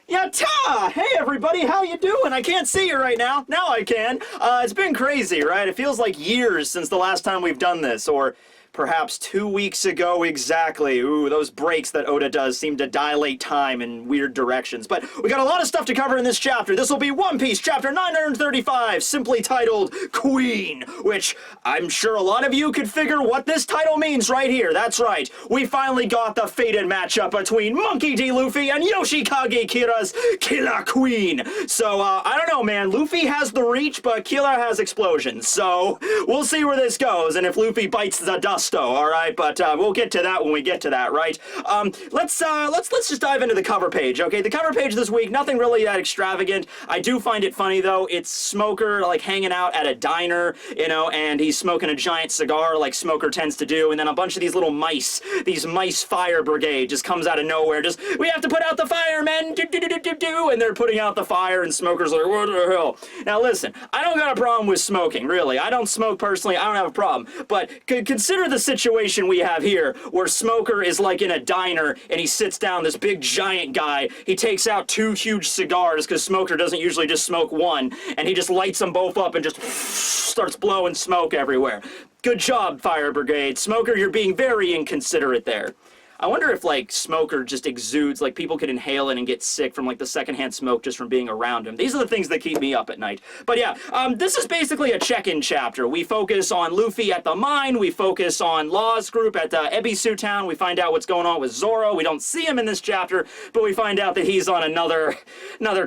Yatta! Hey everybody, how you doing? I can't see you right now. Now I can. It's been crazy, right? It feels like years since the last time we've done this, or perhaps 2 weeks ago exactly. Ooh, those breaks that Oda does seem to dilate time in weird directions. But we got a lot of stuff to cover in this chapter. This will be One Piece chapter 935, simply titled Queen, which I'm sure a lot of you could figure what this title means right here. That's right. We finally got the fated matchup between Monkey D. Luffy and Yoshikage Kira's Killer Queen. So, I don't know, man. Luffy has the reach, but Killer has explosions. So, we'll see where this goes, and if Luffy bites the dust, all right, but we'll get to that when we get to that, right? Let's just dive into the cover page, okay? The cover page this week, nothing really that extravagant. I do find it funny though. It's Smoker like hanging out at a diner, you know, and he's smoking a giant cigar like Smoker tends to do, and then a bunch of these little mice, these mice fire brigade just comes out of nowhere. Just, we have to put out the fire, men, and they're putting out the fire, and Smoker's like, what the hell? Now listen, I don't got a problem with smoking, really. I don't smoke personally. I don't have a problem, but consider the situation we have here where Smoker is like in a diner and he sits down, this big giant guy, he takes out 2 huge cigars because Smoker doesn't usually just smoke one, and he just lights them both up and just starts blowing smoke everywhere. Good job, Fire Brigade. Smoker, you're being very inconsiderate there. I wonder if, like, Smoker just exudes, like, people could inhale it and get sick from, like, the secondhand smoke just from being around him. These are the things that keep me up at night. But yeah, this is basically a check-in chapter. We focus on Luffy at the mine, we focus on Law's group at Ebisu town, we find out what's going on with Zoro. We don't see him in this chapter, but we find out that he's on another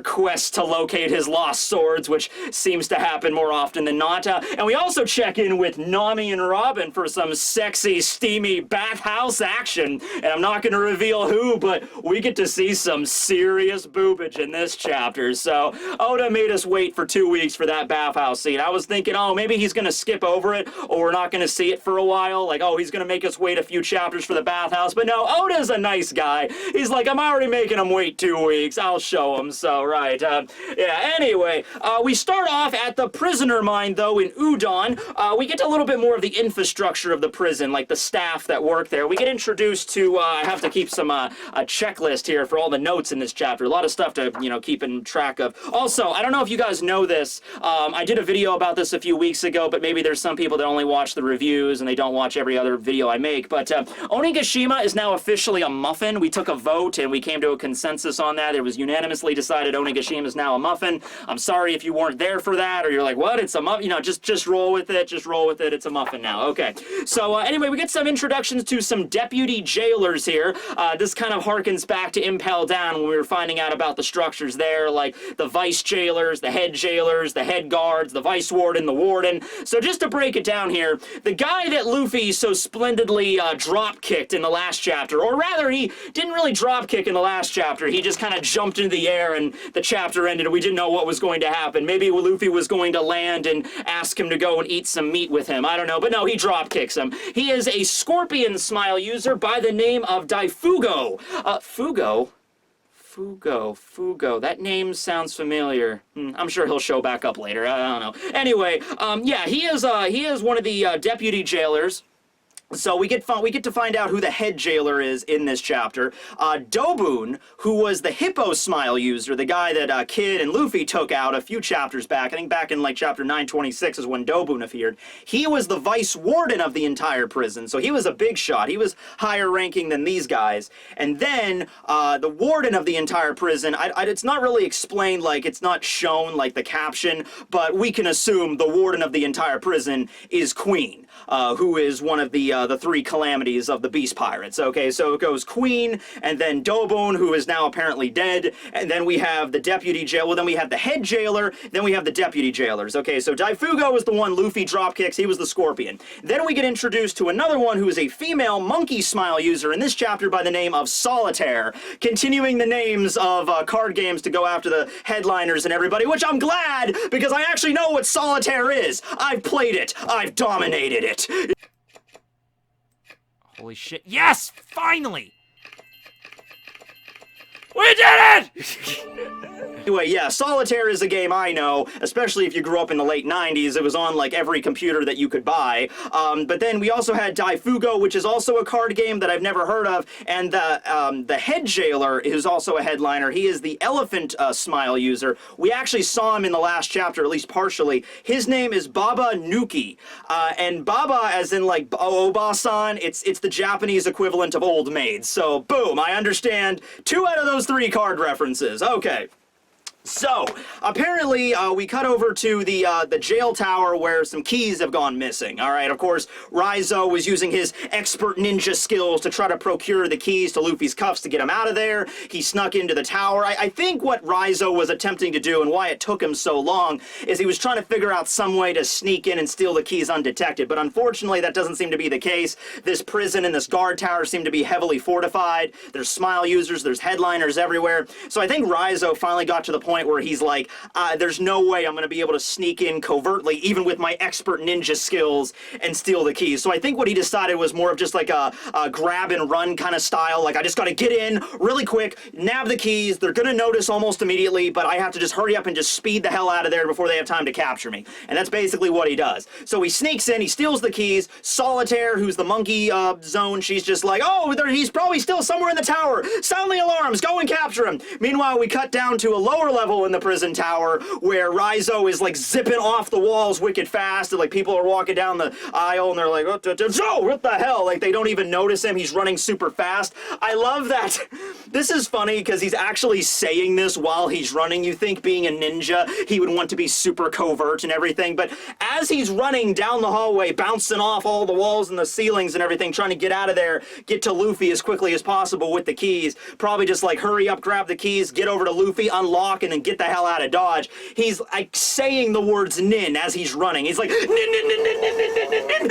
quest to locate his lost swords, which seems to happen more often than not. And we also check in with Nami and Robin for some sexy, steamy bathhouse action. And I'm not going to reveal who, but we get to see some serious boobage in this chapter. So Oda made us wait for 2 weeks for that bathhouse scene. I was thinking, oh, maybe he's going to skip over it, or we're not going to see it for a while. Like, oh, he's going to make us wait a few chapters for the bathhouse. But no, Oda's a nice guy. He's like, I'm already making him wait 2 weeks. I'll show him. So, right. Yeah, anyway, we start off at the prisoner mine, though, in Udon. We get a little bit more of the infrastructure of the prison, like the staff that work there. We get introduced to I have to keep some a checklist here for all the notes in this chapter. A lot of stuff to, you know, keep in track of. Also, I don't know if you guys know this. I did a video about this a few weeks ago, but maybe there's some people that only watch the reviews and they don't watch every other video I make. But Onigashima is now officially a muffin. We took a vote and we came to a consensus on that. It was unanimously decided Onigashima is now a muffin. I'm sorry if you weren't there for that, or you're like, what? It's a muffin? You know, just roll with it. Just roll with it. It's a muffin now. Okay. So anyway, we get some introductions to some deputy jailers here. This kind of harkens back to Impel Down when we were finding out about the structures there, like the vice jailers, the head guards, the vice warden, the warden. So just to break it down here, the guy that Luffy so splendidly drop-kicked in the last chapter, or rather, he didn't really drop-kick in the last chapter, he just kind of jumped into the air and the chapter ended and we didn't know what was going to happen. Maybe Luffy was going to land and ask him to go and eat some meat with him. I don't know, but no, he drop-kicks him. He is a scorpion smile user by the name of Daifugo. Fugo. That name sounds familiar. I'm sure he'll show back up later. I don't know. Anyway, yeah, he is one of the deputy jailers. So we get to find out who the head jailer is in this chapter. Dobun, who was the hippo smile user, the guy that Kid and Luffy took out a few chapters back. I think back in like chapter 926 is when Dobun appeared. He was the vice warden of the entire prison, so he was a big shot. He was higher ranking than these guys. And then the warden of the entire prison, it's not really explained, like it's not shown like the caption, but we can assume the warden of the entire prison is Queen, who is one of the 3 calamities of the Beast Pirates. Okay, so it goes Queen, and then Dobun, who is now apparently dead, and then we have the deputy jail. Well, then we have the head jailer, then we have the deputy jailers. Okay, so Daifugo is the one Luffy dropkicks. He was the scorpion. Then we get introduced to another one who is a female monkey smile user in this chapter by the name of Solitaire, continuing the names of card games to go after the headliners and everybody, which I'm glad, because I actually know what Solitaire is. I've played it. I've dominated it. Holy shit. Yes! Finally! We did it! the way, yeah, Solitaire is a game I know, especially if you grew up in the late 90s. It was on, like, every computer that you could buy. But then we also had Daifugo, which is also a card game that I've never heard of, and the Head Jailer is also a headliner. He is the elephant smile user. We actually saw him in the last chapter, at least partially. His name is Baba Nuki, and Baba, as in, like, Oba-san, it's the Japanese equivalent of old maid. So, boom, I understand 2 out of those 3 card references. Okay. So, apparently, we cut over to the jail tower where some keys have gone missing. Alright, of course, Raizo was using his expert ninja skills to try to procure the keys to Luffy's cuffs to get him out of there. He snuck into the tower. I think what Raizo was attempting to do, and why it took him so long, is he was trying to figure out some way to sneak in and steal the keys undetected. But unfortunately, that doesn't seem to be the case. This prison and this guard tower seem to be heavily fortified. There's smile users, there's headliners everywhere. So I think Raizo finally got to the point where he's like, there's no way I'm going to be able to sneak in covertly, even with my expert ninja skills, and steal the keys. So I think what he decided was more of just like a grab and run kind of style. Like, I just got to get in really quick, nab the keys. They're going to notice almost immediately, but I have to just hurry up and just speed the hell out of there before they have time to capture me. And that's basically what he does. So he sneaks in, he steals the keys. Solitaire, who's the monkey zone, she's just like, oh, he's probably still somewhere in the tower. Sound the alarms, go and capture him. Meanwhile, we cut down to a lower level in the prison tower where Raizo is like zipping off the walls wicked fast, and like people are walking down the aisle and they're like, oh, what the hell? Like, they don't even notice him. He's running super fast. I love that. This is funny because he's actually saying this while he's running. You think being a ninja, he would want to be super covert and everything, but as he's running down the hallway, bouncing off all the walls and the ceilings and everything, trying to get out of there, get to Luffy as quickly as possible with the keys, probably just like hurry up, grab the keys, get over to Luffy, unlock, and then get the hell out of Dodge. He's like saying the words nin as he's running. He's like, nin, nin, nin, nin, nin, nin, nin, nin.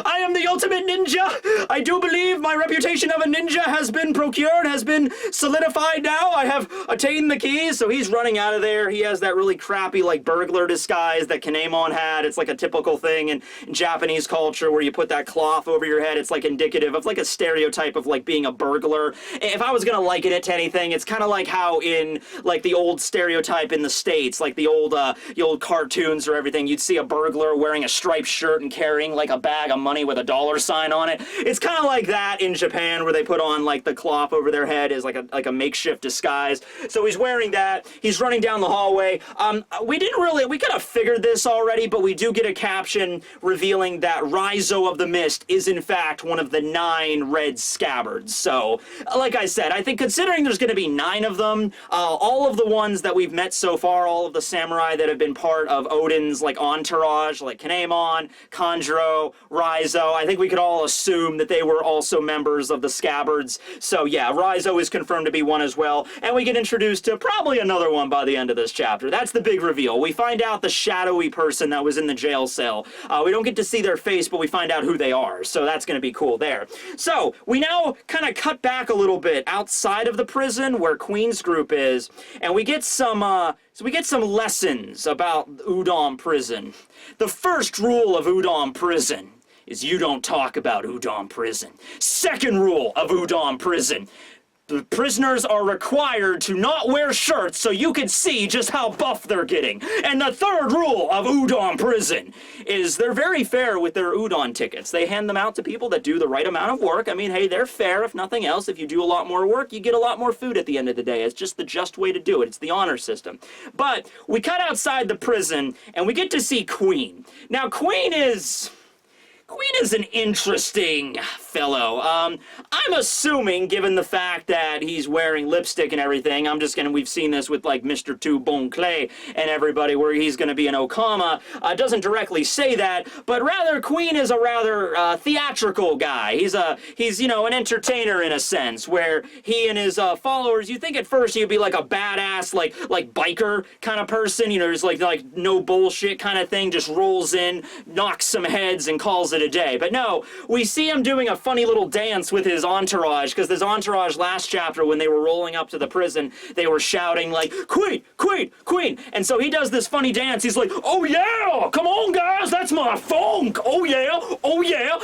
I am the ultimate ninja. I do believe my reputation of a ninja has been procured, has been solidified now. I have attained the keys. So he's running out of there. He has that really crappy like burglar disguise that Kinemon had. It's like a typical thing in Japanese culture where you put that cloth over your head. It's like indicative of like a stereotype of like being a burglar. If I was gonna liken it to anything, it's kind of like how in like the old stereotype in the States, like the old cartoons or everything, you'd see a burglar wearing a striped shirt and carrying like a bag of money with a dollar sign on it. It's kind of like that in Japan, where they put on like the cloth over their head as like a makeshift disguise. So he's wearing that. He's running down the hallway. We kind of figured this already, but we do get a caption revealing that Raizo of the Mist is in fact one of the 9 red scabbards. So, like I said, I think considering there's going to be 9 of them, all of the ones that we've met so far, all of the samurai that have been part of Odin's like entourage, like Kinemon, Kanjuro, Raizo, I think we could all assume that they were also members of the Scabbards. So yeah, Raizo is confirmed to be one as well, and we get introduced to probably another one by the end of this chapter. That's the big reveal. We find out the shadowy person that was in the jail cell. We don't get to see their face, but we find out who they are, so that's going to be cool there. So we now kind of cut back a little bit outside of the prison where Queen's group is, and we get some lessons about Udon Prison. The first rule of Udon Prison is you don't talk about Udon Prison. Second rule of Udon Prison: the prisoners are required to not wear shirts so you can see just how buff they're getting. And the third rule of Udon Prison is they're very fair with their udon tickets. They hand them out to people that do the right amount of work. I mean, hey, they're fair if nothing else. If you do a lot more work, you get a lot more food at the end of the day. It's just the just way to do it. It's the honor system. But we cut outside the prison and we get to see Queen. Now, Queen is an interesting fellow. I'm assuming, given the fact that he's wearing lipstick and everything, we've seen this with like Mr. Tu Bon Clay and everybody, where he's gonna be an Okama. Doesn't directly say that, but rather Queen is a rather theatrical guy. He's you know, an entertainer in a sense, where he and his followers, you think at first he'd be like a badass, like biker kind of person, you know, just like no bullshit kind of thing, just rolls in, knocks some heads and calls it a day. But no, we see him doing a funny little dance with his entourage, because his entourage last chapter, when they were rolling up to the prison, they were shouting like, Queen, Queen, Queen. And so he does this funny dance. He's like, oh yeah, come on guys, that's my funk. Oh yeah, oh yeah.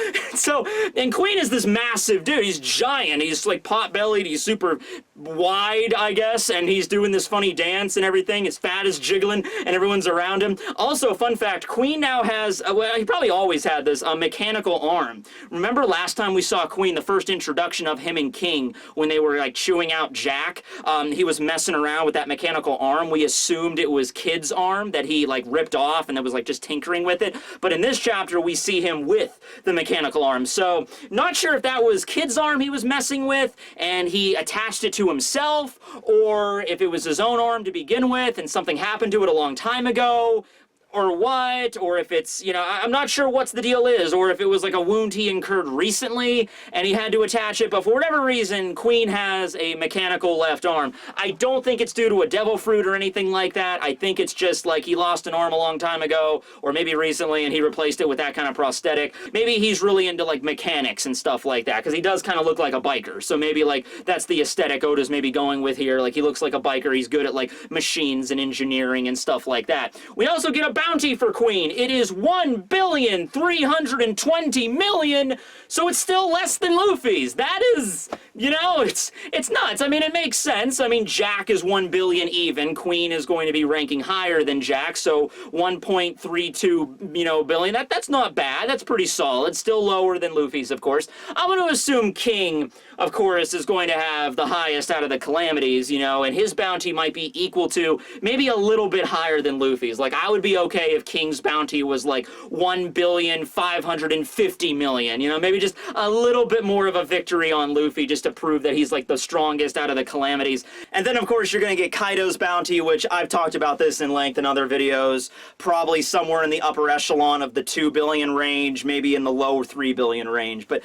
And Queen is this massive dude. He's giant. He's like pot-bellied. He's super wide, I guess, and he's doing this funny dance and everything. His fat is jiggling, and everyone's around him. Also, fun fact, Queen now has, well, he probably always had this, a mechanical arm. Remember last time we saw Queen, the first introduction of him and King, when they were, like, chewing out Jack? He was messing around with that mechanical arm. We assumed it was Kid's arm that he, like, ripped off and it was, like, just tinkering with it. But in this chapter, we see him with the mechanical arm. So, not sure if that was Kid's arm he was messing with, and he attached it to himself, or if it was his own arm to begin with and something happened to it a long time ago, or what, or if it's, you know, I'm not sure what's the deal is, or if it was like a wound he incurred recently and he had to attach it, but for whatever reason, Queen has a mechanical left arm. I don't think it's due to a devil fruit or anything like that. I think it's just like he lost an arm a long time ago, or maybe recently, and he replaced it with that kind of prosthetic. Maybe he's really into like mechanics and stuff like that, because he does kind of look like a biker, so maybe like that's the aesthetic Oda's maybe going with here. Like he looks like a biker, he's good at like machines and engineering and stuff like that. We also get a bounty for Queen. It is 1,320,000,000, so it's still less than Luffy's. That is, you know, it's nuts. I mean, it makes sense. I mean, Jack is 1 billion even. Queen is going to be ranking higher than Jack, so 1.32, you know, billion. That's not bad. That's pretty solid. Still lower than Luffy's, of course. I'm going to assume King, of course, is going to have the highest out of the calamities, you know, and his bounty might be equal to, maybe a little bit higher than Luffy's. Like, I would be okay if King's bounty was like 1,550,000,000, you know, maybe just a little bit more of a victory on Luffy just to prove that he's like the strongest out of the calamities. And then, of course, you're going to get Kaido's bounty, which I've talked about this in length in other videos, probably somewhere in the upper echelon of the 2 billion range, maybe in the low 3 billion range. But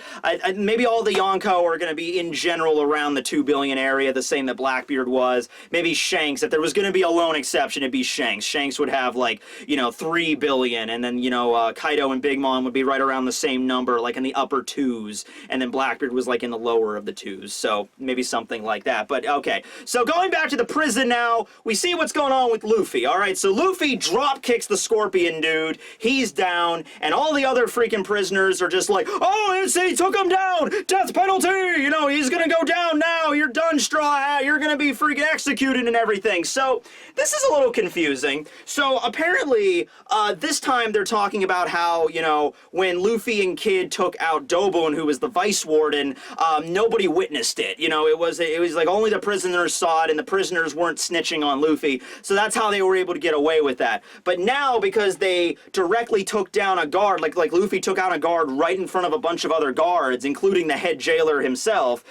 maybe all the Yonko are going to be in general around the 2 billion area, the same that Blackbeard was. Maybe Shanks, if there was going to be a lone exception, it'd be Shanks. Shanks would have like, you know, 3 billion, and then, you know, Kaido and Big Mom would be right around the same number, like in the upper 2s, and then Blackbeard was like in the lower of the 2s, so maybe something like that. But okay, so going back to the prison now, we see what's going on with Luffy. Alright, so Luffy drop kicks the Scorpion dude, he's down, and all the other freaking prisoners are just like, oh, he took him down, death penalty, you know, he's gonna go down now, you're done, Straw Hat, you're gonna be freaking executed and everything. So this is a little confusing. So apparently this time they're talking about how, you know, when Luffy and Kid took out Dobun, who was the vice warden, nobody witnessed it. You know, it was like only the prisoners saw it, and the prisoners weren't snitching on Luffy, so that's how they were able to get away with that. But now, because they directly took down a guard, like Luffy took out a guard right in front of a bunch of other guards, including the head jailer himself,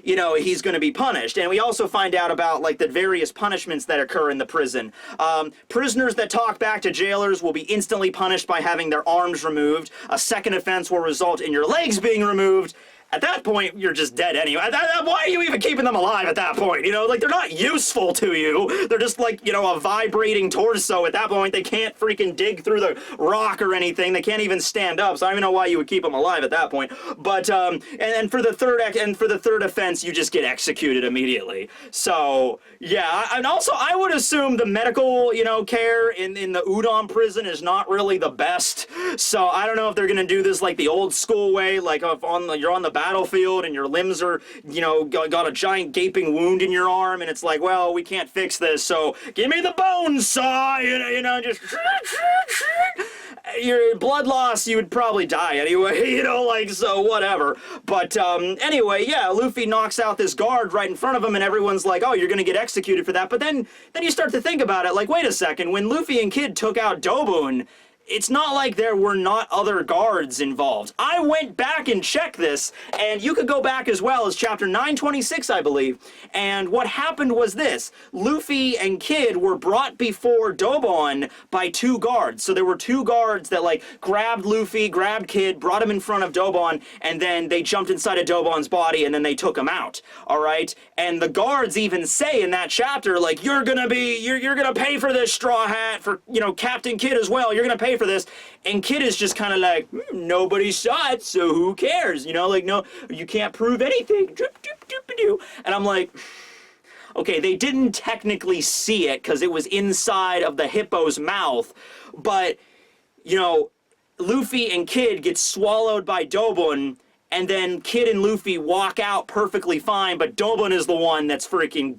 you know, he's going to be punished. And we also find out about like the various punishments that occur in the prison. Prisoners that talk back to jailers will be instantly punished by having their arms removed. A second offense will result in your legs being removed. At that point, you're just dead anyway. Why are you even keeping them alive at that point? You know, like, they're not useful to you. They're just like, you know, a vibrating torso. At that point, they can't freaking dig through the rock or anything. They can't even stand up, so I don't even know why you would keep them alive at that point. But, and for the third offense, you just get executed immediately. So, yeah, and also, I would assume the medical, you know, care in the Udon prison is not really the best. So, I don't know if they're gonna do this like the old school way, like if you're on the battlefield and your limbs are, you know, got a giant gaping wound in your arm, and it's like, well, we can't fix this, so give me the bone saw, you know, just your blood loss, you would probably die anyway, you know, like, so whatever. But anyway, yeah, Luffy knocks out this guard right in front of him, and everyone's like, oh, you're gonna get executed for that. But then you start to think about it, like, wait a second, when Luffy and Kid took out Dobun, it's not like there were not other guards involved. I went back and checked this, and you could go back as well as chapter 926, I believe. And what happened was this. Luffy and Kid were brought before Dobon by 2 guards. So there were 2 guards that, like, grabbed Luffy, grabbed Kid, brought him in front of Dobon, and then they jumped inside of Dobon's body, and then they took him out. Alright? And the guards even say in that chapter, like, you're gonna pay for this, Straw Hat, for, you know, Captain Kid as well. You're gonna pay for this. And Kid is just kind of like, nobody saw it, so who cares? You know, like, no, you can't prove anything. And I'm like, okay, they didn't technically see it because it was inside of the hippo's mouth, but, you know, Luffy and Kid get swallowed by Dobun, and then Kid and Luffy walk out perfectly fine, but Dobon is the one that's freaking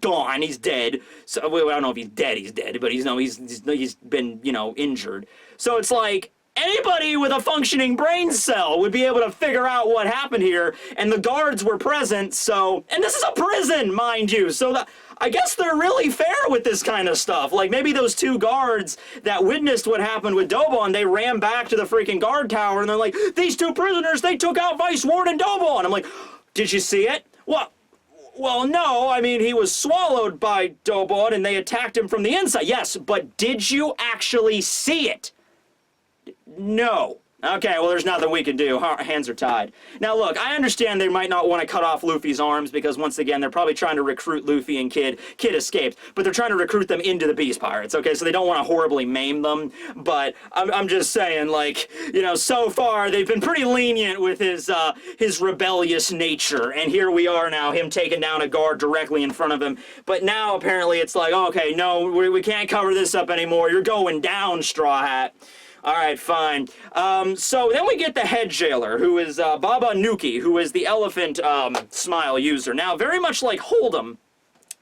gone. He's dead. So I don't know if he's dead, but he's been, you know, injured. So it's like, anybody with a functioning brain cell would be able to figure out what happened here, and the guards were present, so... And this is a prison, mind you, so I guess they're really fair with this kind of stuff. Like, maybe those two guards that witnessed what happened with Dobon, they ran back to the freaking guard tower, and they're like, these two prisoners, they took out Vice Warden Dobon! I'm like, did you see it? What? Well, no, I mean, he was swallowed by Dobon, and they attacked him from the inside. Yes, but did you actually see it? No. Okay, well, there's nothing we can do. Hands are tied. Now, look, I understand they might not want to cut off Luffy's arms because, once again, they're probably trying to recruit Luffy and Kid. Kid escaped, but they're trying to recruit them into the Beast Pirates, okay? So they don't want to horribly maim them, but I'm just saying, like, you know, so far they've been pretty lenient with his rebellious nature, and here we are now, him taking down a guard directly in front of him. But now, apparently, it's like, okay, no, we can't cover this up anymore. You're going down, Straw Hat. All right, fine. So then we get the head jailer, who is Baba Nuki, who is the elephant smile user. Now, very much like Hold'em,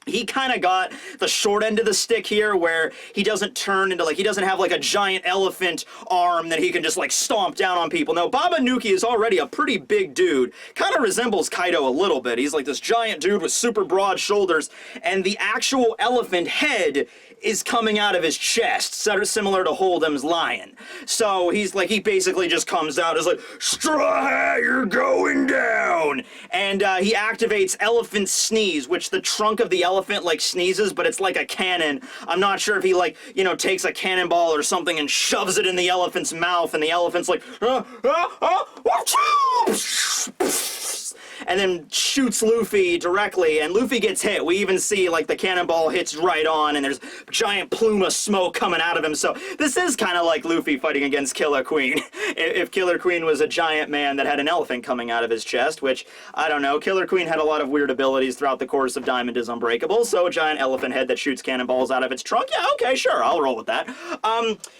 he kind of got the short end of the stick here, where he doesn't turn into, like, he doesn't have, like, a giant elephant arm that he can just, like, stomp down on people. No, Baba Nuki is already a pretty big dude. Kind of resembles Kaido a little bit. He's, like, this giant dude with super broad shoulders, and the actual elephant head is coming out of his chest, sort of similar to Hold'em's lion. So he's like, he basically just comes out as like, Straw Hat, you're going down! And he activates Elephant Sneeze, which the trunk of the elephant, like, sneezes, but it's like a cannon. I'm not sure if he, like, you know, takes a cannonball or something and shoves it in the elephant's mouth, and the elephant's like, and then shoots Luffy directly, and Luffy gets hit. We even see, like, the cannonball hits right on, and there's a giant plume of smoke coming out of him. So this is kind of like Luffy fighting against Killer Queen. If Killer Queen was a giant man that had an elephant coming out of his chest, which, I don't know, Killer Queen had a lot of weird abilities throughout the course of Diamond is Unbreakable, so a giant elephant head that shoots cannonballs out of its trunk, yeah, okay, sure, I'll roll with that.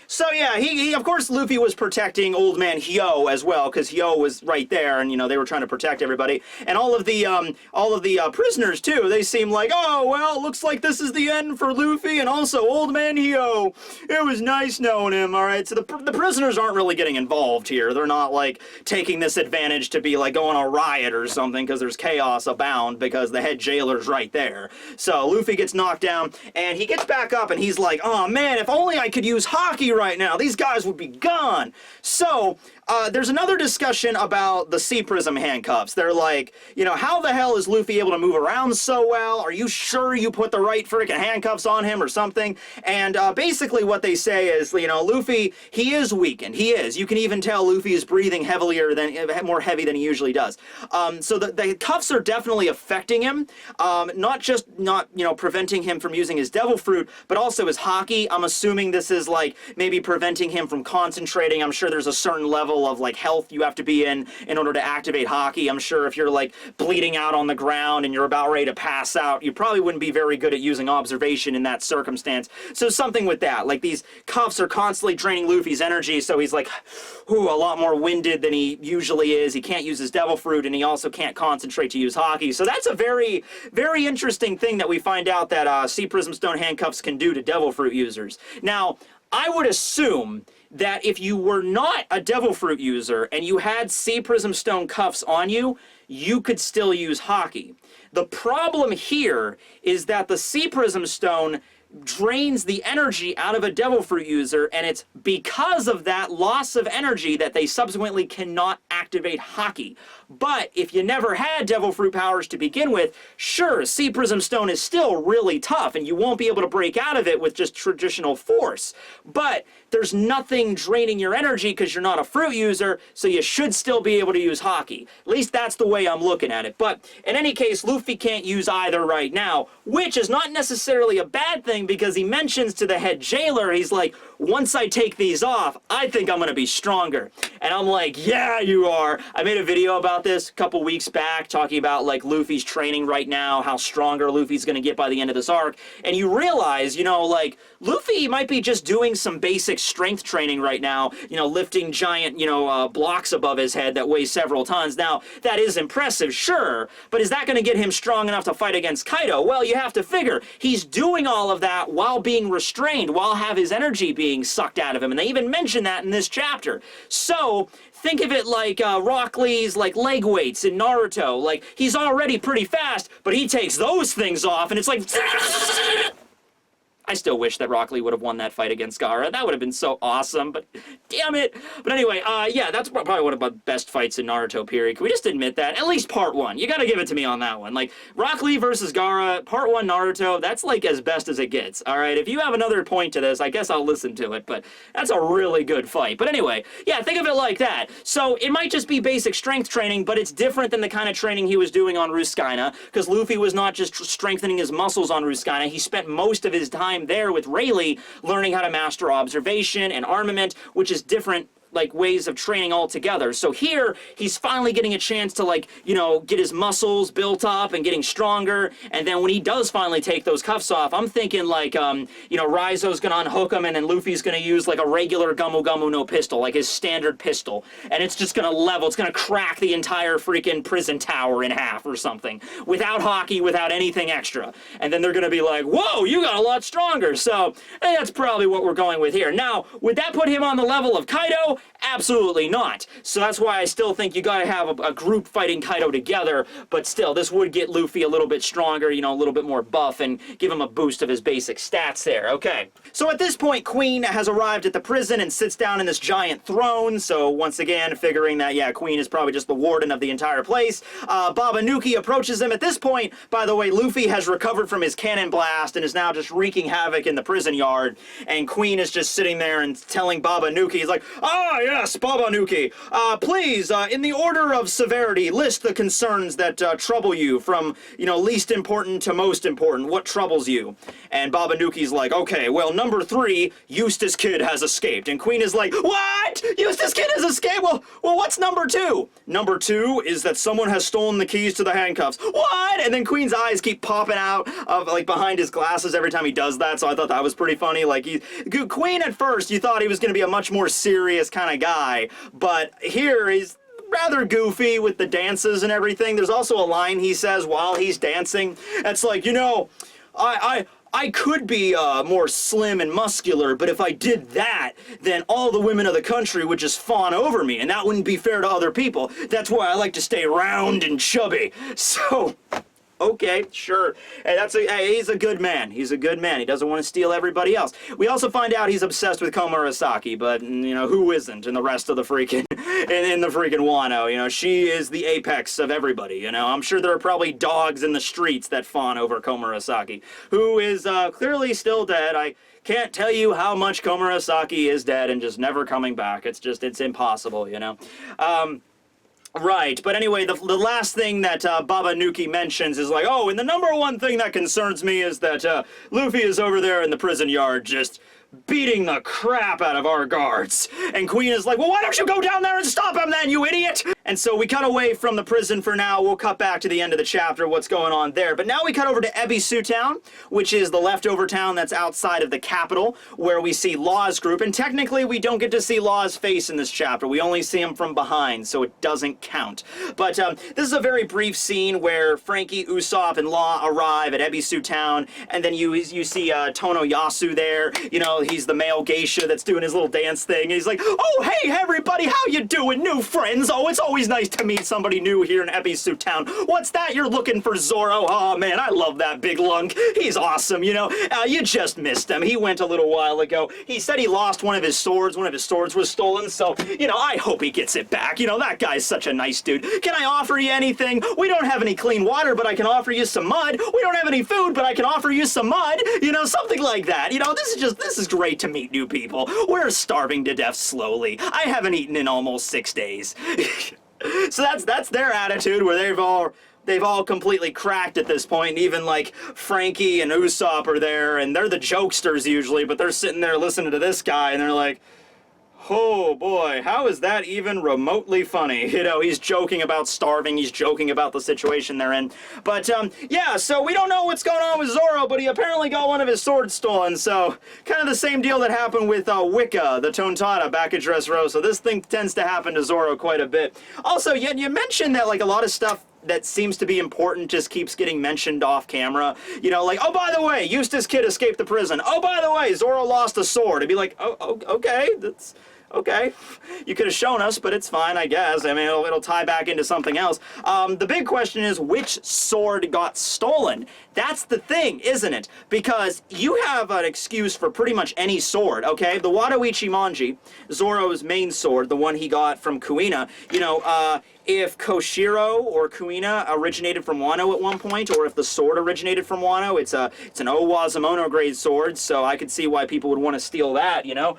So yeah, he of course, Luffy was protecting Old Man Hyo as well, because Hyo was right there, and, you know, they were trying to protect everybody. And all of the prisoners too, they seem like, oh, well, looks like this is the end for Luffy and also Old Man Hyo. It was nice knowing him, all right? So the prisoners aren't really getting involved here. They're not, like, taking this advantage to be, like, going on a riot or something, because there's chaos abound because the head jailer's right there. So Luffy gets knocked down, and he gets back up, and he's like, oh, man, if only I could use Haki right now. These guys would be gone. So there's another discussion about the Sea Prism handcuffs. They're like, you know, how the hell is Luffy able to move around so well? Are you sure you put the right freaking handcuffs on him or something? And basically what they say is, you know, Luffy, he is weakened. He is. You can even tell Luffy is breathing more heavy than he usually does. So the cuffs are definitely affecting him. Not, you know, preventing him from using his devil fruit, but also his Haki. I'm assuming this is, like, maybe preventing him from concentrating. I'm sure there's a certain level of, like, health you have to be in order to activate Haki. I'm sure if you're, like, bleeding out on the ground and you're about ready to pass out, you probably wouldn't be very good at using observation in that circumstance. So something with that. Like, these cuffs are constantly draining Luffy's energy, so he's, like, a lot more winded than he usually is. He can't use his devil fruit, and he also can't concentrate to use Haki. So that's a very, very interesting thing that we find out that Sea Prism Stone handcuffs can do to devil fruit users. Now, I would assume that if you were not a devil fruit user and you had Sea Prism Stone cuffs on you, you could still use Haki. The problem here is that the Sea Prism Stone drains the energy out of a devil fruit user, and it's because of that loss of energy that they subsequently cannot activate Haki. But if you never had devil fruit powers to begin with, sure, Sea Prism Stone is still really tough, and you won't be able to break out of it with just traditional force. But there's nothing draining your energy because you're not a fruit user, so you should still be able to use Haki. At least that's the way way I'm looking at it. But in any case, Luffy can't use either right now, which is not necessarily a bad thing because he mentions to the head jailer, he's like, once I take these off, I think I'm going to be stronger. And I'm like, yeah, you are. I made a video about this a couple weeks back talking about like Luffy's training right now, how stronger Luffy's going to get by the end of this arc. And you realize, you know, like Luffy might be just doing some basic strength training right now, you know, lifting giant, you know, blocks above his head that weigh several tons. Now, that is impressive, sure, but is that going to get him strong enough to fight against Kaido? Well, you have to figure he's doing all of that while being restrained, while have his energy being sucked out of him, and they even mention that in this chapter. So think of it like Rock Lee's like leg weights in Naruto. Like, he's already pretty fast, but he takes those things off, and it's like I still wish that Rock Lee would have won that fight against Gaara. That would have been so awesome, but damn it. But anyway, yeah, that's probably one of the best fights in Naruto, period. Can we just admit that? At least part one. You gotta give it to me on that one. Like, Rock Lee versus Gaara, part one Naruto, that's like as best as it gets, alright? If you have another point to this, I guess I'll listen to it, but that's a really good fight. But anyway, yeah, think of it like that. So, it might just be basic strength training, but it's different than the kind of training he was doing on Ruskina, because Luffy was not just strengthening his muscles on Ruskina, he spent most of his time there with Rayleigh learning how to master observation and armament, which is different like ways of training altogether. So here, he's finally getting a chance to like, you know, get his muscles built up and getting stronger, and then when he does finally take those cuffs off, I'm thinking like, you know, Raizo's gonna unhook him, and then Luffy's gonna use like a regular Gumu Gumu no pistol, like his standard pistol, and it's just gonna level, it's gonna crack the entire freaking prison tower in half or something, without Haki, without anything extra. And then they're gonna be like, whoa, you got a lot stronger. So, that's probably what we're going with here. Now, would that put him on the level of Kaido? Absolutely not. So that's why I still think you gotta have a group fighting Kaido together, but still, this would get Luffy a little bit stronger, you know, a little bit more buff, and give him a boost of his basic stats there. Okay. So at this point, Queen has arrived at the prison and sits down in this giant throne, so once again, figuring that, yeah, Queen is probably just the warden of the entire place. Babanuki approaches him. At this point, by the way, Luffy has recovered from his cannon blast and is now just wreaking havoc in the prison yard, and Queen is just sitting there and telling Babanuki, he's like, ah, yes, Babanuki, please, in the order of severity, list the concerns that trouble you from, you know, least important to most important. What troubles you? And Babanuki's like, okay, well, number 3, Eustace Kid has escaped. And Queen is like, what? Eustace Kid has escaped? Well, what's number 2? Number 2 is that someone has stolen the keys to the handcuffs. What? And then Queen's eyes keep popping out of, like, behind his glasses every time he does that, so I thought that was pretty funny. Like, Queen, at first, you thought he was going to be a much more serious kind of guy, but here he's rather goofy with the dances and everything. There's also a line he says while he's dancing. It's like, you know, I could be more slim and muscular, but if I did that, then all the women of the country would just fawn over me, and that wouldn't be fair to other people. That's why I like to stay round and chubby. So, okay, sure. Hey, he's a good man. He's a good man. He doesn't want to steal everybody else. We also find out he's obsessed with Komurasaki, but, you know, who isn't in the rest of the freaking, in the freaking Wano? You know, she is the apex of everybody, you know? I'm sure there are probably dogs in the streets that fawn over Komurasaki, who is clearly still dead. I can't tell you how much Komurasaki is dead and just never coming back. It's impossible, you know? Right, but anyway, the last thing that Babanuki mentions is like, oh, and the number 1 thing that concerns me is that Luffy is over there in the prison yard just beating the crap out of our guards. And Queen is like, well, why don't you go down there and stop him then, you idiot? And so we cut away from the prison for now. We'll cut back to the end of the chapter, what's going on there. But now we cut over to Ebisu Town, which is the leftover town that's outside of the capital, where we see Law's group. And technically, we don't get to see Law's face in this chapter. We only see him from behind, so it doesn't count. But this is a very brief scene where Frankie, Usopp, and Law arrive at Ebisu Town, and then you see Tonoyasu there. You know, he's the male geisha that's doing his little dance thing. And he's like, oh, hey, everybody, how you doing, new friends? Oh, it's always nice to meet somebody new here in Ebisu Town. What's that? You're looking for Zoro? Oh, man, I love that big lunk. He's awesome, you know. You just missed him. He went a little while ago. He said he lost one of his swords. One of his swords was stolen, so, you know, I hope he gets it back. You know, that guy's such a nice dude. Can I offer you anything? We don't have any clean water, but I can offer you some mud. We don't have any food, but I can offer you some mud. You know, something like that. You know, this is great to meet new people. We're starving to death slowly. I haven't eaten in almost 6 days. So that's their attitude, where they've all completely cracked at this point. And even like Frankie and Usopp are there, and they're the jokesters usually, but they're sitting there listening to this guy, and they're like, oh boy, how is that even remotely funny? You know, he's joking about starving, he's joking about the situation they're in. But, yeah, so we don't know what's going on with Zoro, but he apparently got one of his swords stolen, so kind of the same deal that happened with Wicca, the Tontada, back at Dressrosa. This thing tends to happen to Zoro quite a bit. Also, you mentioned that, like, a lot of stuff that seems to be important just keeps getting mentioned off camera. You know, like, oh, by the way, Eustace Kid escaped the prison. Oh, by the way, Zoro lost a sword. It'd be like, oh, okay, that's... okay, you could have shown us, but it's fine, I guess. I mean, it'll tie back into something else. The big question is, which sword got stolen? That's the thing, isn't it? Because you have an excuse for pretty much any sword, okay? The Wado Ichimonji, Zoro's main sword, the one he got from Kuina, you know, if Koshiro or Kuina originated from Wano at one point, or if the sword originated from Wano, it's an Owazamono grade sword, so I could see why people would want to steal that, you know?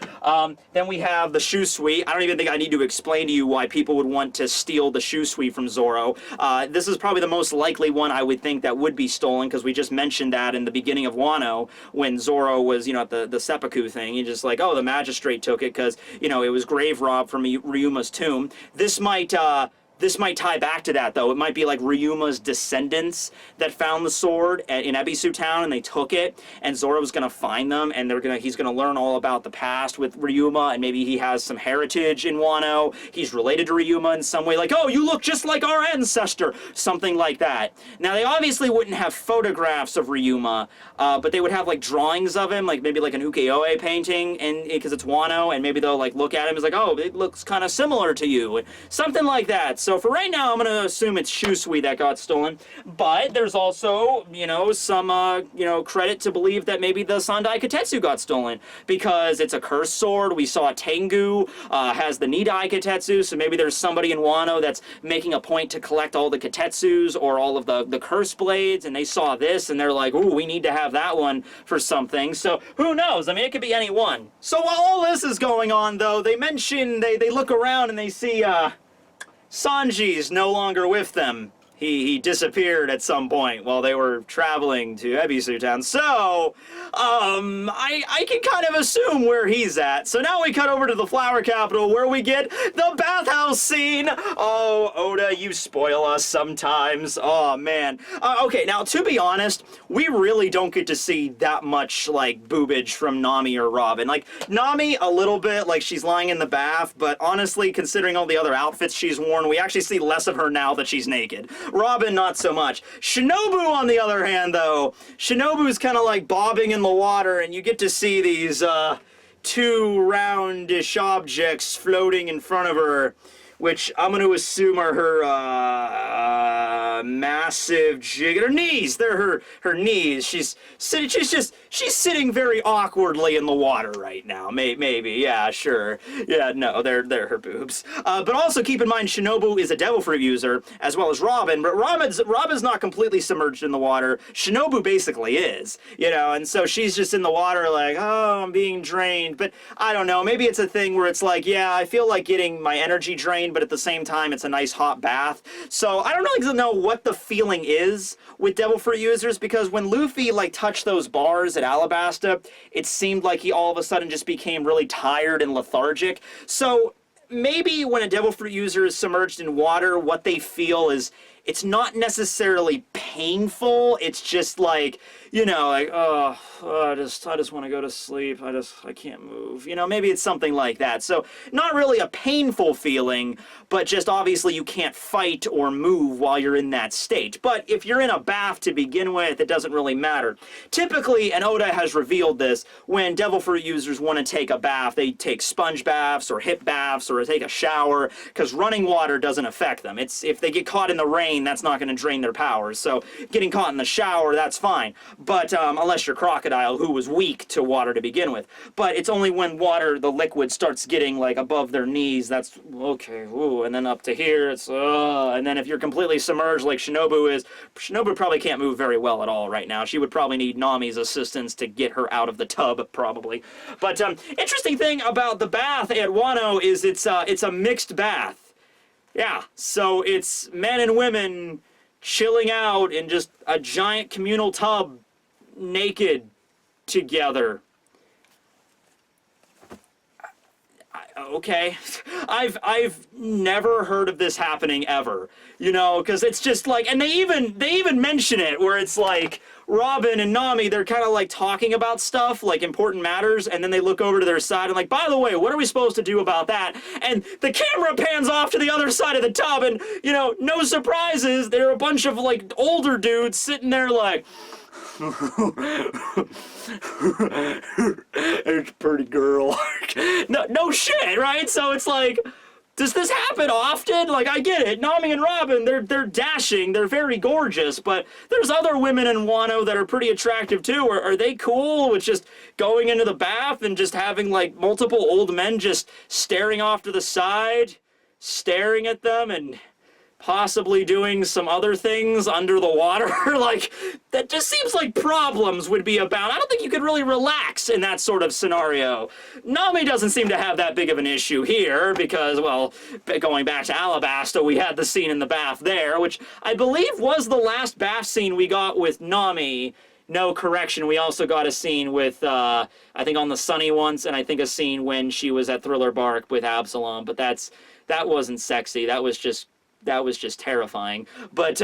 Then we have the Shusui. I don't even think I need to explain to you why people would want to steal the Shusui from Zoro. This is probably the most likely one I would think that would be stolen, because we just mentioned that in the beginning of Wano, when Zoro was, you know, at the seppuku thing. He just like, oh, the magistrate took it because, you know, it was grave robbed from Ryuma's tomb. This might tie back to that, though. It might be like Ryuma's descendants that found the sword in Ebisu Town, and they took it, and Zoro's gonna find them, and he's gonna learn all about the past with Ryuma, and maybe he has some heritage in Wano. He's related to Ryuma in some way, like, oh, you look just like our ancestor, something like that. Now, they obviously wouldn't have photographs of Ryuma, but they would have like drawings of him, like maybe like an ukiyo-e painting, and because it's Wano, and maybe they'll like look at him and it's like, oh, it looks kind of similar to you, something like that. So for right now, I'm going to assume it's Shusui that got stolen. But there's also, you know, some, you know, credit to believe that maybe the Sandai Katetsu got stolen. Because it's a cursed sword. We saw Tengu has the Nidai Katetsu. So maybe there's somebody in Wano that's making a point to collect all the Katetsus or all of the curse blades. And they saw this and they're like, ooh, we need to have that one for something. So who knows? I mean, it could be any one. So while all this is going on, though, they mention, they look around and they see, Sanji's no longer with them. He disappeared at some point while they were traveling to Ebisu Town. So, I can kind of assume where he's at. So now we cut over to the Flower Capital, where we get the bathhouse scene. Oh, Oda, you spoil us sometimes. Oh, man. Okay, now, to be honest, we really don't get to see that much, like, boobage from Nami or Robin. Like, Nami, a little bit, like, she's lying in the bath, but honestly, considering all the other outfits she's worn, we actually see less of her now that she's naked. Robin, not so much. Shinobu, on the other hand, though, Shinobu's kind of like bobbing in the water, and you get to see these two roundish objects floating in front of her, which I'm going to assume are her massive her knees. They're her knees. She's sitting very awkwardly in the water right now. Maybe, yeah, sure. Yeah, no, they're her boobs. But also keep in mind, Shinobu is a devil fruit user, as well as Robin. But Robin's not completely submerged in the water. Shinobu basically is, you know, and so she's just in the water like, oh, I'm being drained. But I don't know, maybe it's a thing where it's like, yeah, I feel like getting my energy drained, but at the same time, it's a nice hot bath. So I don't really know what the feeling is with devil fruit users, because when Luffy like touched those bars at Alabasta, it seemed like he all of a sudden just became really tired and lethargic. So maybe when a devil fruit user is submerged in water, what they feel is it's not necessarily painful. It's just like, you know, like, oh, I just want to go to sleep. I can't move. You know, maybe it's something like that. So not really a painful feeling, but just obviously you can't fight or move while you're in that state. But if you're in a bath to begin with, it doesn't really matter. Typically, and Oda has revealed this, when devil fruit users want to take a bath, they take sponge baths or hip baths or take a shower, because running water doesn't affect them. It's if they get caught in the rain, that's not going to drain their powers. So getting caught in the shower, that's fine. But unless you're Crocodile, who was weak to water to begin with. But it's only when water, the liquid, starts getting like above their knees, that's okay. Ooh, and then up to here, it's and then if you're completely submerged like Shinobu is, Shinobu probably can't move very well at all right now. She would probably need Nami's assistance to get her out of the tub, probably. But interesting thing about the bath at Wano is it's a mixed bath. Yeah, so it's men and women chilling out in just a giant communal tub, naked, together. Okay, I've never heard of this happening ever, you know, because it's just like, and they even mention it where it's like Robin and Nami, they're kind of like talking about stuff like important matters, and then they look over to their side and like, by the way, what are we supposed to do about that? And the camera pans off to the other side of the tub, and you know, no surprises, there are a bunch of like older dudes sitting there like. It's a pretty girl. No shit, right? So it's like, does this happen often? Like, I get it. Nami and Robin, they're dashing, they're very gorgeous, but there's other women in Wano that are pretty attractive too. Are they cool with just going into the bath and just having like multiple old men just staring off to the side, staring at them and possibly doing some other things under the water? Like, that just seems like problems would be abound. I don't think you could really relax in that sort of scenario. Nami doesn't seem to have that big of an issue here because, well, going back to Alabasta, we had the scene in the bath there, which I believe was the last bath scene we got with Nami. No, correction, we also got a scene with, I think on the Sunny once, and I think a scene when she was at Thriller Bark with Absalom, but that wasn't sexy. That was just terrifying. But,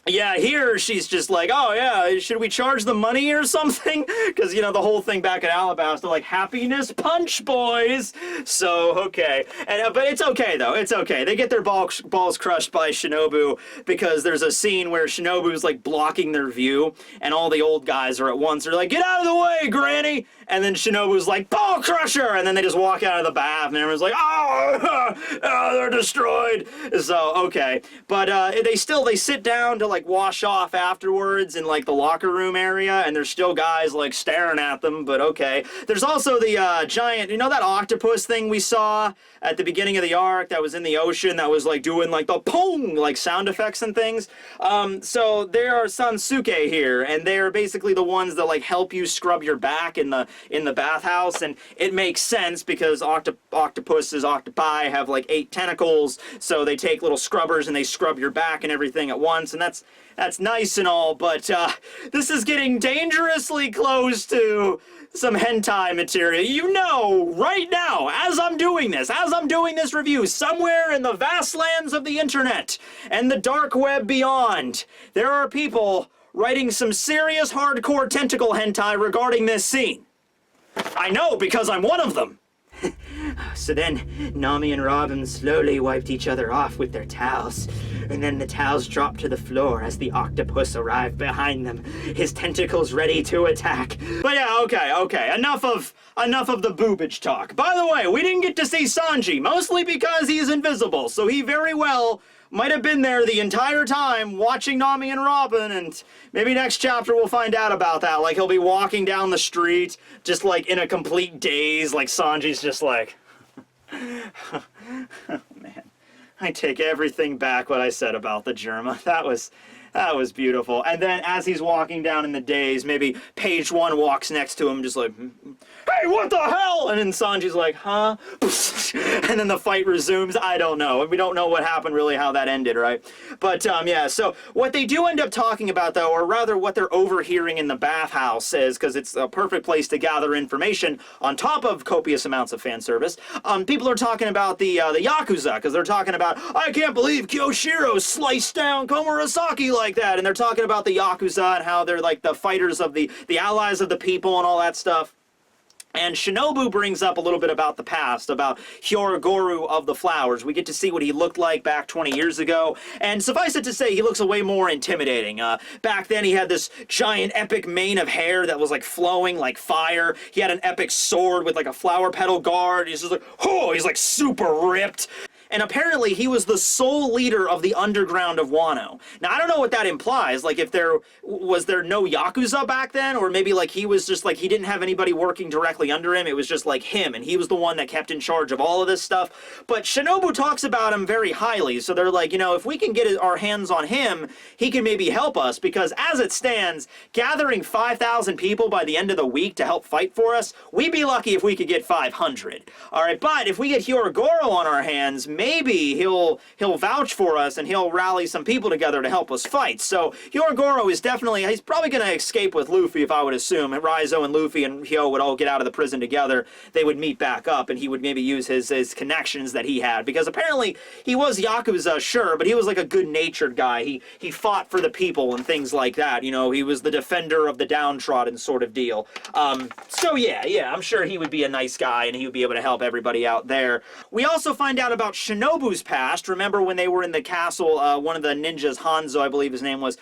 yeah, here she's just like, oh yeah, should we charge the money or something? Because, you know, the whole thing back at Alabasta, like, happiness punch, boys! So, okay. And, but it's okay, though. It's okay. They get their balls crushed by Shinobu because there's a scene where Shinobu's, like, blocking their view, and all the old guys are at once, they're like, get out of the way, Granny! And then Shinobu's like, ball crusher! And then they just walk out of the bath, and everyone's like, oh, they're destroyed! So, okay. But, they sit down to, like, wash off afterwards in, like, the locker room area, and there's still guys, like, staring at them, but okay. There's also the, giant, you know that octopus thing we saw at the beginning of the arc that was in the ocean that was, like, doing, like, the pong, like, sound effects and things? So there are Sansuke here, and they're basically the ones that, like, help you scrub your back in the bathhouse, and it makes sense because octopuses, octopi have, like, 8 tentacles, so they take little scrubbers and they scrub your back and everything at once, and that's nice and all, but this is getting dangerously close to some hentai material. You know, right now, as I'm doing this review, somewhere in the vast lands of the internet and the dark web beyond, there are people writing some serious hardcore tentacle hentai regarding this scene. I know, because I'm one of them. So then, Nami and Robin slowly wiped each other off with their towels, and then the towels dropped to the floor as the octopus arrived behind them, his tentacles ready to attack. But yeah, okay, enough of the boobage talk. By the way, we didn't get to see Sanji, mostly because he's invisible, so he very well might have been there the entire time watching Nami and Robin, and maybe next chapter we'll find out about that. Like, he'll be walking down the street, just like in a complete daze, like Sanji's just like, oh, man, I take everything back what I said about the Germa. That was beautiful. And then as he's walking down in the daze, maybe Page One walks next to him just like, hey, what the hell? And then Sanji's like, huh? And then the fight resumes. I don't know. We don't know what happened, really, how that ended, right? But, yeah, so what they do end up talking about, though, or rather what they're overhearing in the bathhouse is, because it's a perfect place to gather information on top of copious amounts of fan service, people are talking about the Yakuza, because they're talking about, I can't believe Kyoshiro sliced down Komurasaki like that, and they're talking about the Yakuza and how they're, like, the fighters of the allies of the people and all that stuff. And Shinobu brings up a little bit about the past, about Hyogoru of the Flowers. We get to see what he looked like back 20 years ago, and suffice it to say, he looks way more intimidating. Back then, he had this giant epic mane of hair that was, like, flowing like fire. He had an epic sword with, like, a flower petal guard. He's just like, oh, he's, like, super ripped. And apparently he was the sole leader of the underground of Wano. Now, I don't know what that implies. Like, if was there no Yakuza back then? Or maybe, like, he was just, like, he didn't have anybody working directly under him. It was just, like, him. And he was the one that kept in charge of all of this stuff. But Shinobu talks about him very highly. So they're like, you know, if we can get our hands on him, he can maybe help us. Because as it stands, gathering 5,000 people by the end of the week to help fight for us, we'd be lucky if we could get 500. All right, but if we get Hyogoru on our hands, maybe he'll vouch for us and he'll rally some people together to help us fight. So Hyogoro is definitely, he's probably going to escape with Luffy, if I would assume. And Raizo and Luffy and Hyo would all get out of the prison together. They would meet back up, and he would maybe use his connections that he had, because apparently he was Yakuza, sure, but he was like a good-natured guy. He fought for the people and things like that. You know, he was the defender of the downtrodden sort of deal. So yeah, I'm sure he would be a nice guy, and he would be able to help everybody out there. We also find out about Shinobu's past. Remember when they were in the castle, one of the ninjas, Hanzo, I believe his name was,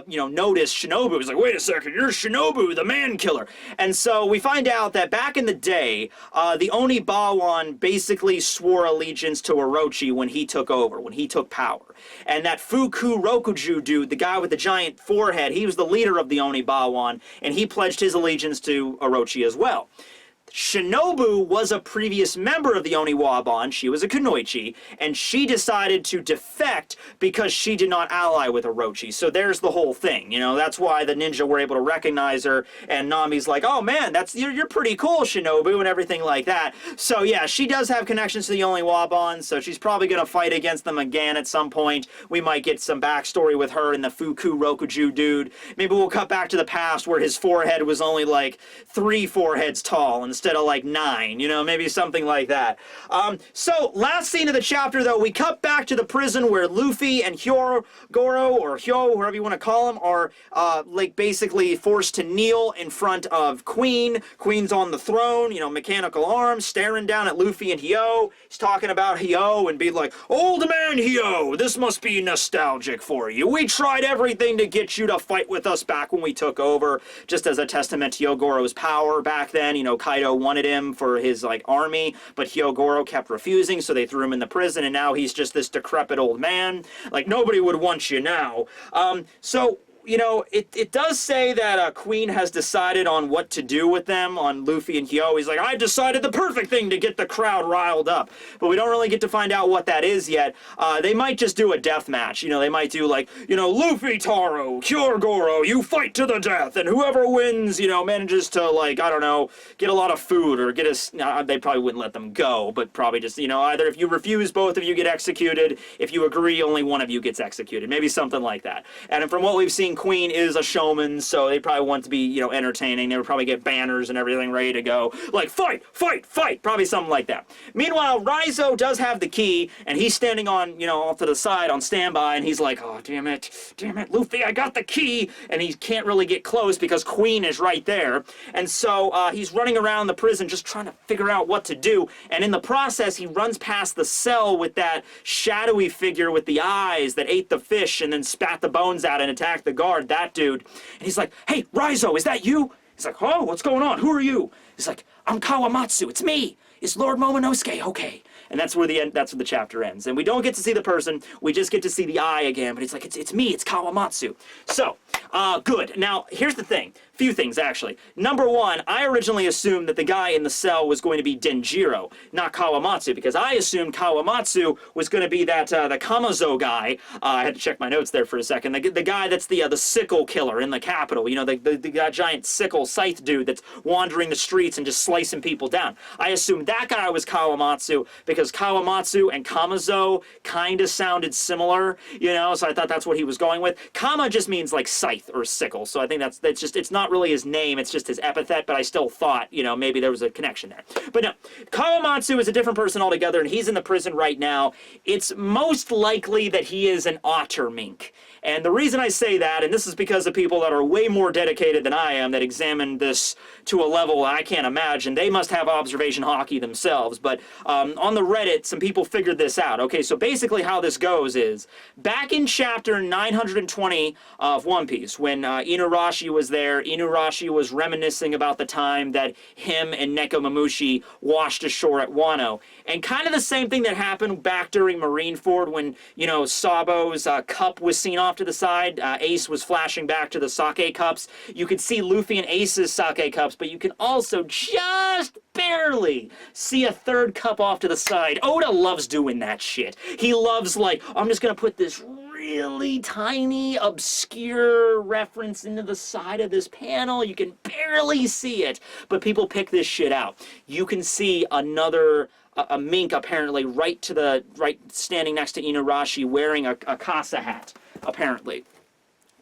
you know, noticed Shinobu. He was like, wait a second, you're Shinobu, the man killer. And so we find out that back in the day, the Onibawan basically swore allegiance to Orochi when he took over, when he took power. And that Fuku Rokuju dude, the guy with the giant forehead, he was the leader of the Onibawan, and he pledged his allegiance to Orochi as well. Shinobu was a previous member of the Oniwaban. She was a kunoichi, and she decided to defect because she did not ally with Orochi. So there's the whole thing, you know. That's why the ninja were able to recognize her, and Nami's like, oh man, you're pretty cool, Shinobu, and everything like that. So yeah, she does have connections to the Oniwaban, so she's probably going to fight against them again at some point. We might get some backstory with her and the Fuku Rokuju dude. Maybe we'll cut back to the past where his forehead was only like 3 foreheads tall instead of like 9, you know, maybe something like that. So last scene of the chapter, though, we cut back to the prison where Luffy and Hyogoro, or Hyo, whoever you want to call him, are like basically forced to kneel in front of Queen. Queen's on the throne, you know, mechanical arms, staring down at Luffy and Hyo. He's talking about Hyo and being like, old man Hyo, this must be nostalgic for you. We tried everything to get you to fight with us back when we took over, just as a testament to Hyogoro's power back then. You know, Kaido wanted him for his like army, but Hyogoro kept refusing, so they threw him in the prison, and now he's just this decrepit old man. Like, nobody would want you now. So you know, it does say that Queen has decided on what to do with them, on Luffy and Hyo. He's like, I've decided the perfect thing to get the crowd riled up. But we don't really get to find out what that is yet. They might just do a death match. You know, they might do like, you know, Luffy, Taro, Hyogoro, you fight to the death, and whoever wins, you know, manages to, like, I don't know, get a lot of food or get a... they probably wouldn't let them go, but probably just, you know, either if you refuse, both of you get executed. If you agree, only one of you gets executed. Maybe something like that. And from what we've seen, Queen is a showman, so they probably want to be, you know, entertaining. They would probably get banners and everything ready to go. Like, fight, fight, fight! Probably something like that. Meanwhile, Raizo does have the key, and he's standing on, you know, off to the side on standby, and he's like, oh, damn it, Luffy, I got the key! And he can't really get close because Queen is right there. And so he's running around the prison just trying to figure out what to do, and in the process, he runs past the cell with that shadowy figure with the eyes that ate the fish and then spat the bones out and attacked the guard, that dude. And he's like, hey, Raizo, is that you? He's like, oh, what's going on? Who are you? He's like, I'm Kawamatsu, it's me. Is Lord Momonosuke okay? And that's where the chapter ends. And we don't get to see the person, we just get to see the eye again, but it's like, it's me, it's Kawamatsu. So, good. Now, here's the thing. Few things, actually. Number one, I originally assumed that the guy in the cell was going to be Denjiro, not Kawamatsu, because I assumed Kawamatsu was going to be that, the Kamazo guy. I had to check my notes there for a second. The guy that's the sickle killer in the capital. You know, the giant sickle scythe dude that's wandering the streets and just slicing people down. I assumed that guy was Kawamatsu, because Kawamatsu and Kamazo kind of sounded similar, you know, so I thought that's what he was going with. Kama just means, like, scythe or sickle, so I think that's just, it's not really his name, it's just his epithet, but I still thought, you know, maybe there was a connection there. But no, Kawamatsu is a different person altogether, and he's in the prison right now. It's most likely that he is an otter mink. And the reason I say that, and this is because of people that are way more dedicated than I am, that examined this to a level I can't imagine. They must have observation Haki themselves, but on the Reddit, some people figured this out. Okay, so basically how this goes is, back in chapter 920 of One Piece, when Inuarashi was there, Inuarashi was reminiscing about the time that him and Nekomamushi washed ashore at Wano. And kind of the same thing that happened back during Marineford when, you know, Sabo's cup was seen off to the side. Ace was flashing back to the sake cups. You could see Luffy and Ace's sake cups, but you can also just barely see a third cup off to the side. Oda loves doing that shit. He loves, like, I'm just gonna put this really tiny, obscure reference into the side of this panel. You can barely see it, but people pick this shit out. You can see another a mink apparently right standing next to Inuarashi wearing a casa hat, apparently.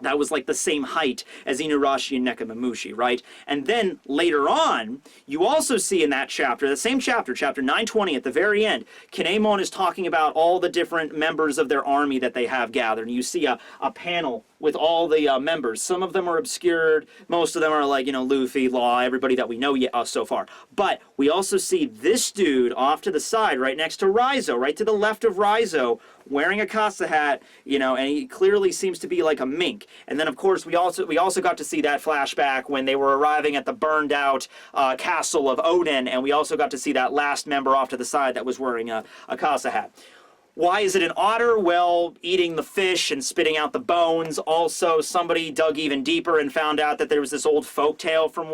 That was like the same height as Inuarashi and Nekomamushi, right? And then later on, you also see in that chapter, the same chapter, chapter 920 at the very end, Kinemon is talking about all the different members of their army that they have gathered. And you see a panel with all the members. Some of them are obscured. Most of them are like, you know, Luffy, Law, everybody that we know yet, so far. But we also see this dude off to the side, right next to Raizo, right to the left of Raizo, wearing a casa hat, you know, and he clearly seems to be like a mink. And then, of course, we also got to see that flashback when they were arriving at the burned out castle of Odin, and we also got to see that last member off to the side that was wearing a casa hat. Why is it an otter? Well, eating the fish and spitting out the bones. Also, somebody dug even deeper and found out that there was this old folktale from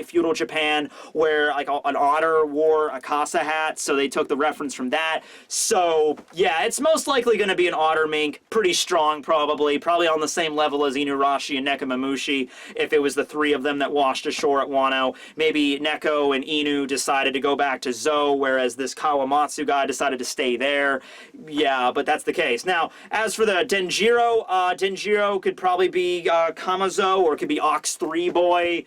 feudal Japan where like an otter wore a casa hat, so they took the reference from that. So, yeah, it's most likely going to be an otter mink. Pretty strong, probably on the same level as Inuarashi and Nekomamushi if it was the three of them that washed ashore at Wano. Maybe Neko and Inu decided to go back to Zo, whereas this Kawamatsu guy decided to stay there. Yeah, but that's the case. Now, as for the Denjiro, Denjiro could probably be Kamazo, or it could be Ox 3 Boy,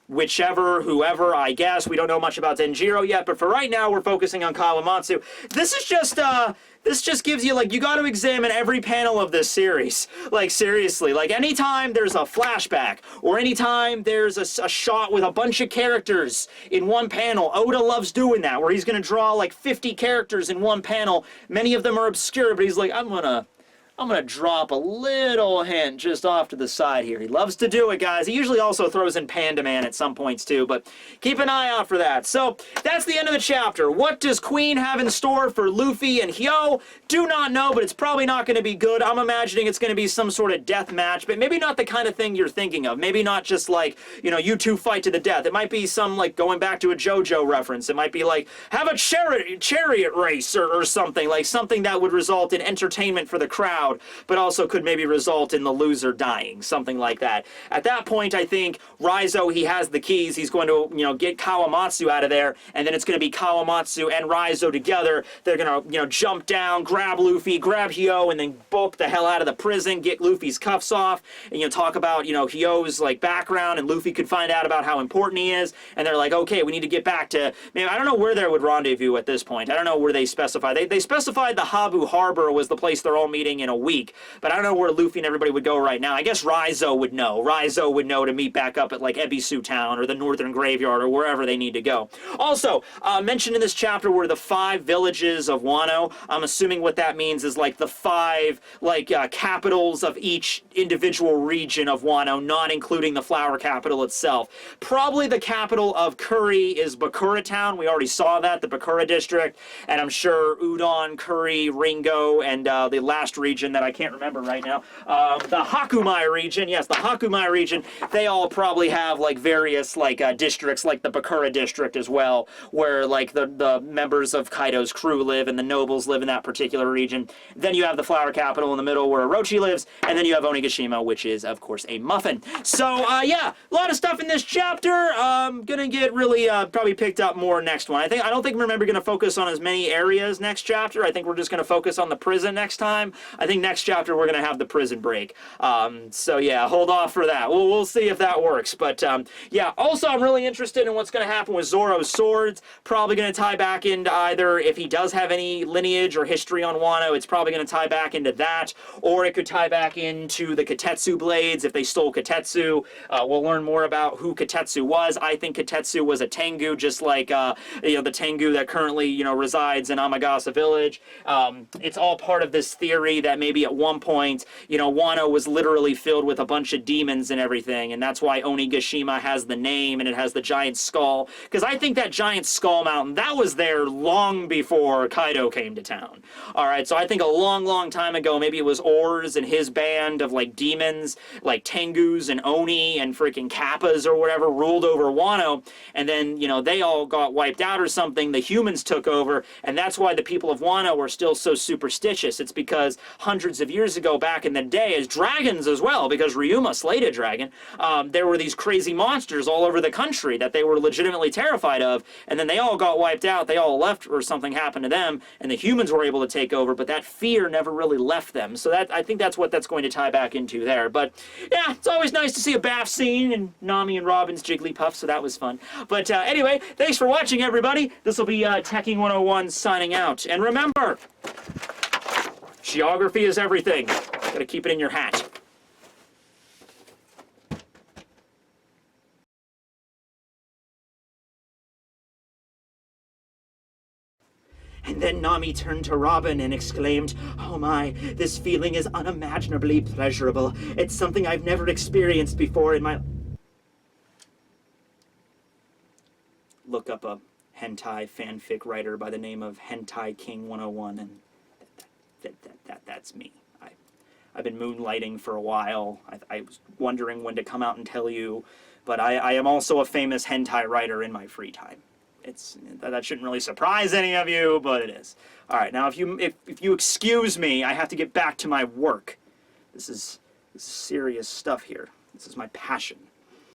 whichever, whoever, I guess. We don't know much about Denjiro yet, but for right now, we're focusing on Kawamatsu. This just gives you, like, you got to examine every panel of this series. Like, seriously. Like, anytime there's a flashback, or anytime there's a shot with a bunch of characters in one panel, Oda loves doing that, where he's going to draw, like, 50 characters in one panel. Many of them are obscure, but he's like, I'm gonna drop a little hint just off to the side here. He loves to do it, guys. He usually also throws in Panda Man at some points, too, but keep an eye out for that. So, that's the end of the chapter. What does Queen have in store for Luffy and Hyo? Do not know, but it's probably not going to be good. I'm imagining it's going to be some sort of death match, but maybe not the kind of thing you're thinking of. Maybe not just like, you know, you two fight to the death. It might be some, like, going back to a JoJo reference. It might be like, have a chariot race or something. Like, something that would result in entertainment for the crowd, but also could maybe result in the loser dying, something like that. At that point, I think Raizo, he has the keys. He's going to, you know, get Kawamatsu out of there, and then it's going to be Kawamatsu and Raizo together. They're going to, you know, jump down, grab Luffy, grab Hyo, and then book the hell out of the prison, get Luffy's cuffs off, and, you know, talk about, you know, Hyo's, like, background, and Luffy could find out about how important he is, and they're like, okay, we need to get back to, maybe, I don't know where they would rendezvous at this point. I don't know where they specify. They specified the Habu Harbor was the place they're all meeting in a week, but I don't know where Luffy and everybody would go right now. I guess Raizo would know. Raizo would know to meet back up at, like, Ebisu Town or the Northern Graveyard or wherever they need to go. Also, mentioned in this chapter were the 5 villages of Wano. I'm assuming what that means is, like, the 5, like, capitals of each individual region of Wano, not including the flower capital itself. Probably the capital of Curry is Bakura Town. We already saw that, the Bakura district, and I'm sure Udon, Curry, Ringo, and the last region that I can't remember right now, the Hakumai region, yes, the Hakumai region, they all probably have, like, various, like, districts, like the Bakura district as well, where, like, the members of Kaido's crew live and the nobles live in that particular region. Then you have the flower capital in the middle where Orochi lives, and then you have Onigashima, which is, of course, a muffin. So, yeah, a lot of stuff in this chapter. Gonna get really, probably picked up more next one. I don't think we're gonna focus on as many areas next chapter. I think we're just gonna focus on the prison next time. I think next chapter we're gonna have the prison break. So yeah, hold off for that. We'll see if that works. But yeah, also I'm really interested in what's gonna happen with Zoro's swords. Probably gonna tie back into either, if he does have any lineage or history on Wano, it's probably gonna tie back into that, or it could tie back into the Katetsu blades if they stole Katetsu. We'll learn more about who Katetsu was. I think Katetsu was a Tengu, just like you know, the Tengu that currently, you know, resides in Amagasa village. It's all part of this theory that maybe at one point, you know, Wano was literally filled with a bunch of demons and everything, and that's why Onigashima has the name and it has the giant skull, because I think that giant skull mountain, that was there long before Kaido came to town. Alright, so I think a long time ago, maybe it was Oars and his band of, like, demons, like Tengus and Oni and freaking Kappas or whatever, ruled over Wano, and then, you know, they all got wiped out or something, the humans took over, and that's why the people of Wano are still so superstitious. It's because hundreds of years ago back in the day as dragons as well, because Ryuma slayed a dragon. There were these crazy monsters all over the country that they were legitimately terrified of, and then they all got wiped out, they all left, or something happened to them, and the humans were able to take over, but that fear never really left them. So I think that's what that's going to tie back into there. But yeah, it's always nice to see a bath scene and Nami and Robin's Jigglypuff, so that was fun. But anyway, thanks for watching, everybody. This will be Tekking101 signing out. And remember, geography is everything. Gotta keep it in your hat. And then Nami turned to Robin and exclaimed, "Oh my, this feeling is unimaginably pleasurable. It's something I've never experienced before in my..." Look up a hentai fanfic writer by the name of Tekking101, and that's me. I've been moonlighting for a while. I was wondering when to come out and tell you, but I am also a famous hentai writer in my free time. That shouldn't really surprise any of you, but it is. All right, now if you excuse me, I have to get back to my work. This is serious stuff here. This is my passion.